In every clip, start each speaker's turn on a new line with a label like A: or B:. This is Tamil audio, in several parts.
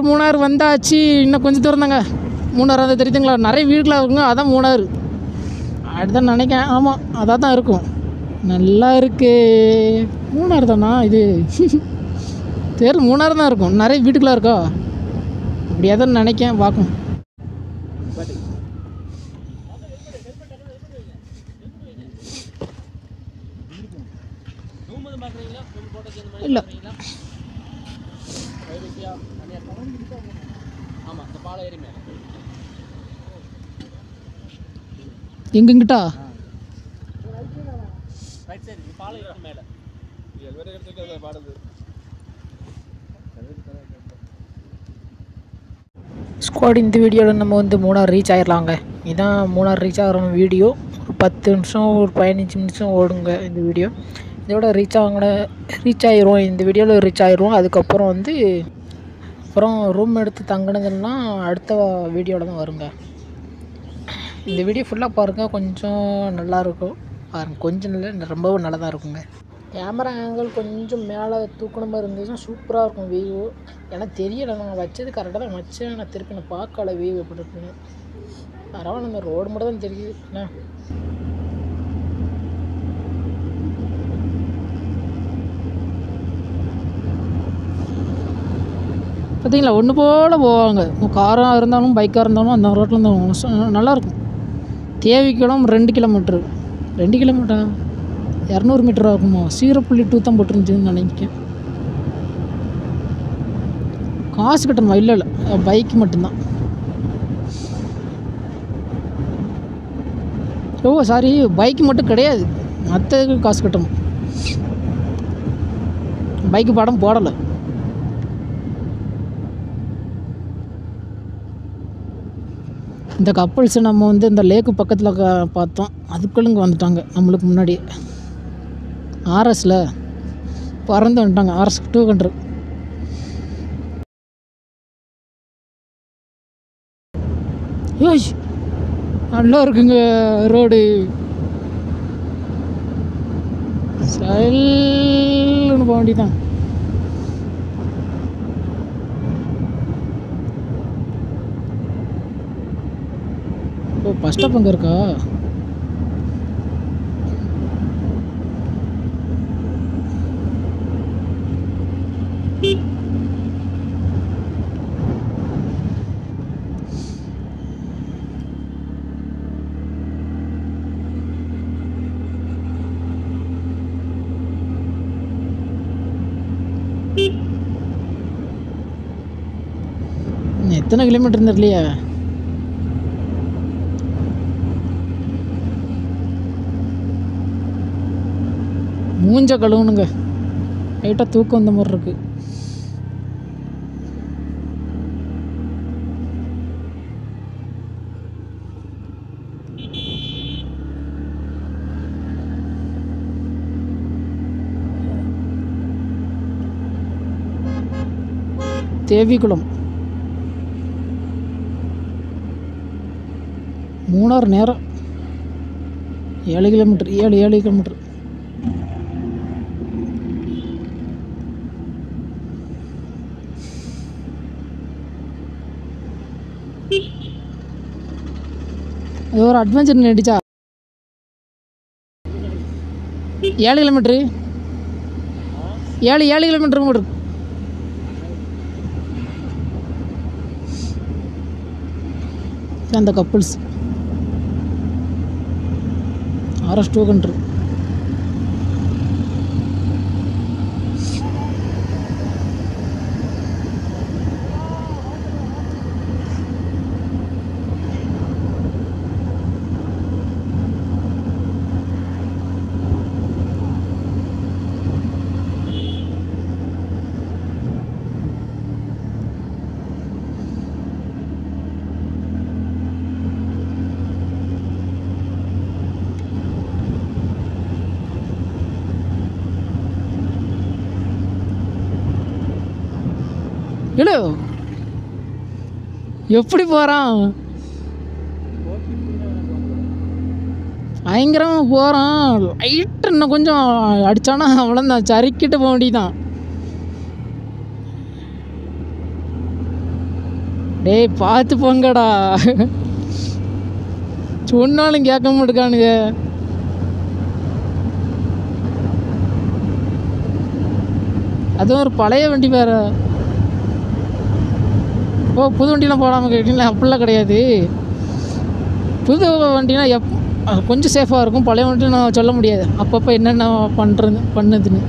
A: மூணார் வந்தாச்சு. இன்னும் கொஞ்சம் தூரம் தாங்க. மூணார் வந்து தெரியுதுங்களா, நிறைய வீடுகளாக இருக்குங்க. அதான் மூணார் அதுதான் நினைக்கிறேன். ஆமாம், அதாக தான் இருக்கும். நல்லா இருக்கு. மூணார் தானா இது? தெரியல, மூணார் தான் இருக்கும். நிறைய வீட்டுக்கெலாம் இருக்கா அப்படியே தான் நினைக்கேன். பார்க்கும். இல்லை எங்கங்கிட்டா ஸ்குவாட். இந்த வீடியோவில் நம்ம வந்து மூணார் ரீச் ஆகிடலாங்க. இதுதான் மூணார் ரீச் ஆகிற வீடியோ. ஒரு 10 நிமிஷம் ஒரு 15 நிமிஷம் ஓடுங்க இந்த வீடியோ. இதோட ரீச் ஆகிடுவோம். இந்த வீடியோவில் ரீச் ஆகிடுவோம். அதுக்கப்புறம் வந்து ரூம் எடுத்து தங்கினதெல்லாம் அடுத்த வீடியோவில் தான் வருங்க. இந்த வீடியோ ஃபுல்லாக பாருங்கள், கொஞ்சம் நல்லாயிருக்கும் பாருங்கள். கொஞ்சம் இல்லை, ரொம்பவும் நல்லா தான் இருக்குங்க. கேமரா ஆங்கிள் கொஞ்சம் மேலே தூக்கணமாக இருந்துச்சுன்னா சூப்பராக இருக்கும் வியூ. எனக்கு தெரியலை, நான் வச்சது கரெக்டாக தான் வச்சேன். நான் திருப்பி நான் பார்க்கல வியூ எப்படி இருக்குன்னு. பரவாயில்ல, இந்த ரோடு மட்டும் தான் தெரியுது. என்ன பார்த்தீங்களா, ஒன்று போல் போவாங்க. காராக இருந்தாலும் பைக்காக இருந்தாலும் அந்த ரோட்டில் இருந்தாலும் நல்லாயிருக்கும். தேவிக்குளம் 2 கிலோமீட்ரு 2 கிலோமீட்டரா 200 மீட்டர் ஆகுமா? 0.2 தான் போட்டுருந்துச்சுன்னு நினைக்கிறேன். காசு கட்டணுமா? இல்லை பைக்கு மட்டும்தான். ஓ சாரி, பைக்கு மட்டும் கிடையாது, மற்ற காசு கட்டணும். பைக்கு படம் போடலை. இந்த கப்பல்ஸை நம்ம வந்து இந்த லேக்கு பக்கத்தில் பார்த்தோம். அதுக்குள்ள இங்கே வந்துட்டாங்க நம்மளுக்கு முன்னாடி. ஆர்எஸில் பறந்து வந்துட்டாங்க. RS 200. யோஷ் நல்லா இருக்குங்க ரோடு. சல்லுன்னு போக வேண்டியதான். ஓ, பஸ் ஸ்டாப் அங்கே இருக்கா? எத்தனை கிலோமீட்டர் தெரியலையா? மூஞ்ச கழுவுனுங்க, லைட்டாக தூக்கம் வந்த மாதிரி இருக்கு. தேவிக்குளம் மூணார் நேரம் 7 கிலோமீட்டர் 7 கிலோமீட்டர். அது ஒரு அட்வென்ச்சர் நடிச்சா 7 கிலோமீட்ரு 7 கிலோமீட்டர் கூட. அந்த கப்புள்ஸ் RS 200. இல்லை எப்படி போகிறான், பயங்கரமாக போகிறான். லைட்டு இன்னும் கொஞ்சம் அடித்தானா அவ்வளோதான், சறுக்கிட்டு போக வேண்டியதான். டேய் பார்த்து போங்கடா, சொன்னாலும் கேட்க மாட்டேக்கானுங்க. அதுவும் ஒரு பழைய வண்டி வேறு. ஓ புது வண்டிலாம் போடாமல் கேட்டீங்களா? அப்படிலாம் கிடையாது. புது வண்டினா கொஞ்சம் சேஃபாக இருக்கும். பழைய வண்டி நான் சொல்ல முடியாது அப்பப்போ என்னென்ன பண்ணுதுன்னு.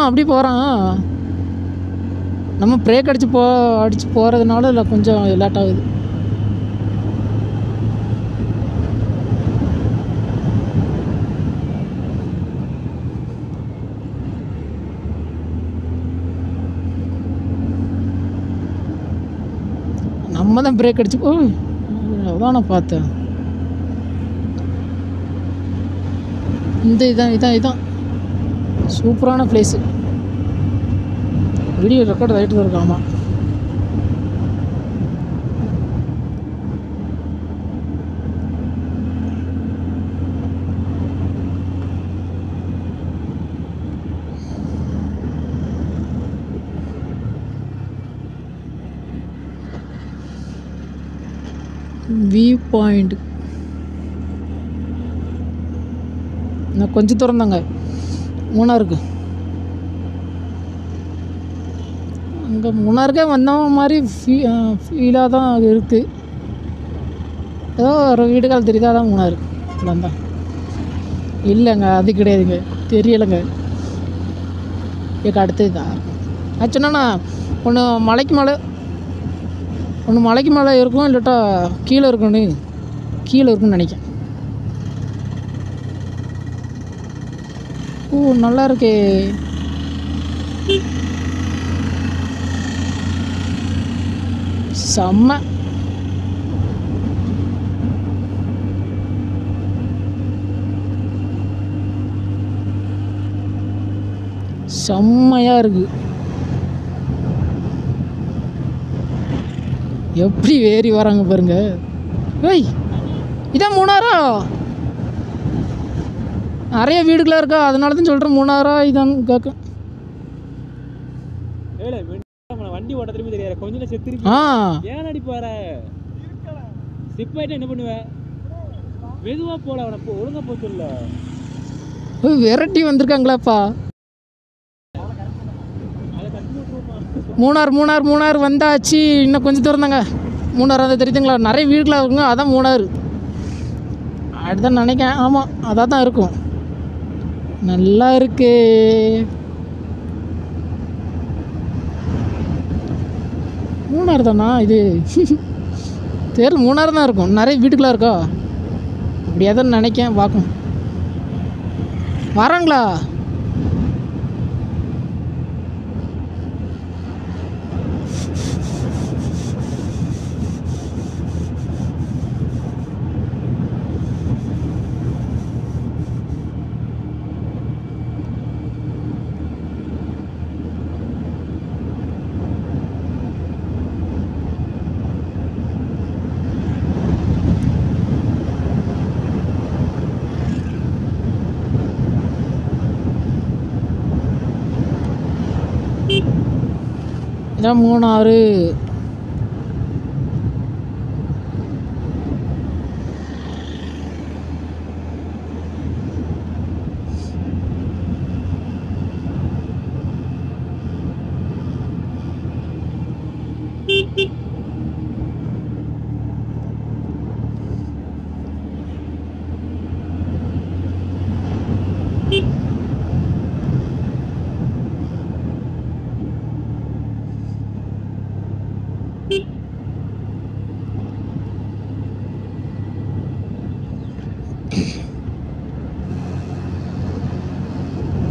A: அப்படி போகிறான். நம்ம பிரேக் அடித்து போகிறதுனால இல்லை கொஞ்சம் லேட் ஆகுது. நம்ம தான் பிரேக் அடிச்சு அதான் நான் பார்த்தேன். இதான் சூப்பரான பிளேஸு. வீடியோ ரெக்கார்ட் ஆகிட்டு தான் இருக்காமா. வியூ பாயிண்ட் நான் கொஞ்சம் திறந்தாங்க மூணாருக்கு. அங்கே மூணாருக்கே வந்த மாதிரி ஃபீலாக தான் இருக்குது. ஏதோ ஒரு வீடுகால் தெரியுதா? தான் மூணாறு தான். இல்லைங்க அது கிடையாதுங்க, தெரியலைங்க. இதுக்கு அடுத்தது தான் ஆச்சுன்னா ஒன்று மலைக்கு மேலே இருக்கும், இல்லாட்டா கீழே இருக்குன்னு நினைக்கிறேன். நல்லா இருக்கே. செம்ம. செம்மையாக இருக்குது. எப்படி ஏறி வராங்க பாருங்க. ஏய் இதான் மூணாரா? நிறைய வீடுகளாக இருக்கா, அதனால தான் சொல்கிறேன் மூணாரா இதான்னு கேட்க.
B: வண்டி ஓட்ட திரும்பி தெரியாது கொஞ்சம் செத்துருக்கு. ஏன் அடி போற ஸ்லிப் ஆயிட்டா என்ன பண்ணுவ? மெதுவா போல, அவனை ஒழுங்கா போக சொல்ல.
A: விரட்டி வந்திருக்காங்களாப்பா. மூணார் வந்தாச்சு. இன்னும் கொஞ்சம் தூரம் தாங்க மூணார். அதை தெரியுதுங்களா? நிறைய வீடுகளாக இருக்குங்க, அதான் மூணார் அதுதான் நினைக்கிறேன். ஆமாம் அதாக தான் இருக்கும். நல்லா இருக்கு. மூணார் தானா இது? தெரியல, மூணார் தான் இருக்கும். நிறைய வீட்டுக்கெலாம் இருக்கா அப்படியே தான் நினைக்கேன். பார்க்கும் வராங்களா? இதான் மூணாறு.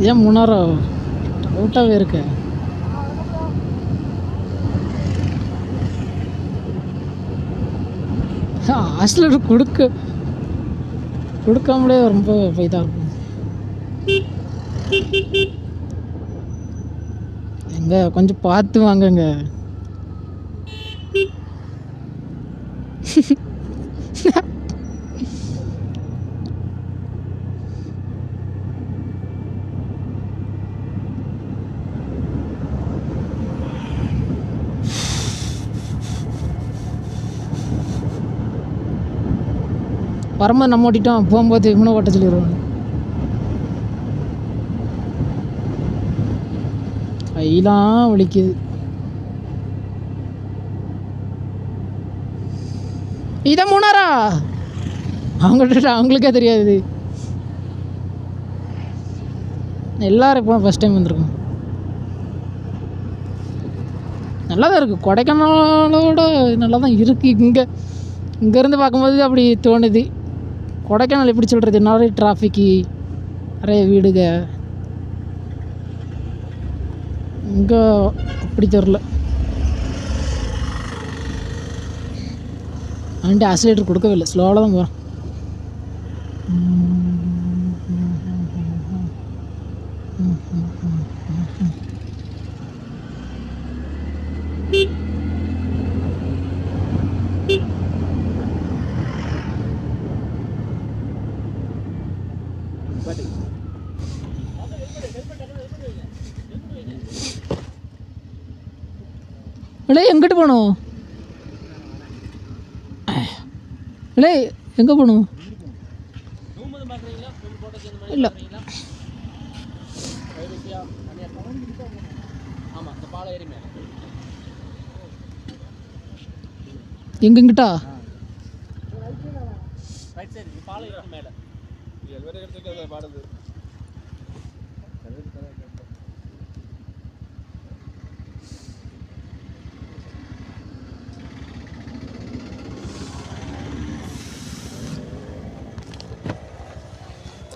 A: ஏன் மூணாரா அவுட்டாகவே இருக்கு. ஹாஸ்டல் கொடுக்காமலே ரொம்ப இதாக இருக்கும். எங்க கொஞ்சம் பார்த்து வாங்கங்க. வரும்போது நம்ம ஓட்டிட்டோம், போகும்போது இவனை ஓட்ட சொல்லிடுவாங்க. கையெல்லாம் வலிக்குது. இதான் மூணாரா? அவங்களுக்கே தெரியாது. எல்லோரும் இப்போ ஃபஸ்ட் டைம் வந்திருக்கோம். நல்லா தான் இருக்குது. கொடைக்கானலோட நல்லா தான் இருக்குது. இங்கேருந்து பார்க்கும்போது அப்படி தோணுது. கொடைக்கானல் எப்படி சொல்கிறது, நிறைய டிராஃபிக்கு, நிறைய வீடுக. இங்கே அப்படி தெரில. வண்டி ஆக்சிலேட்டர் கொடுக்கவே இல்லை, ஸ்லோவில் தான் போகிறேன். இல்லை எங்கிட்டு போகணும்? இல்லை எங்கே போகணும்? இல்லை எங்கெங்கிட்டா?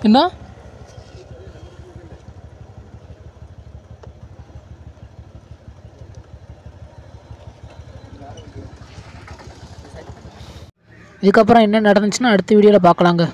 A: என்ன இதுக்கப்புறம் என்ன நடந்துச்சுன்னா அடுத்த வீடியோவில் பார்க்கலாங்க.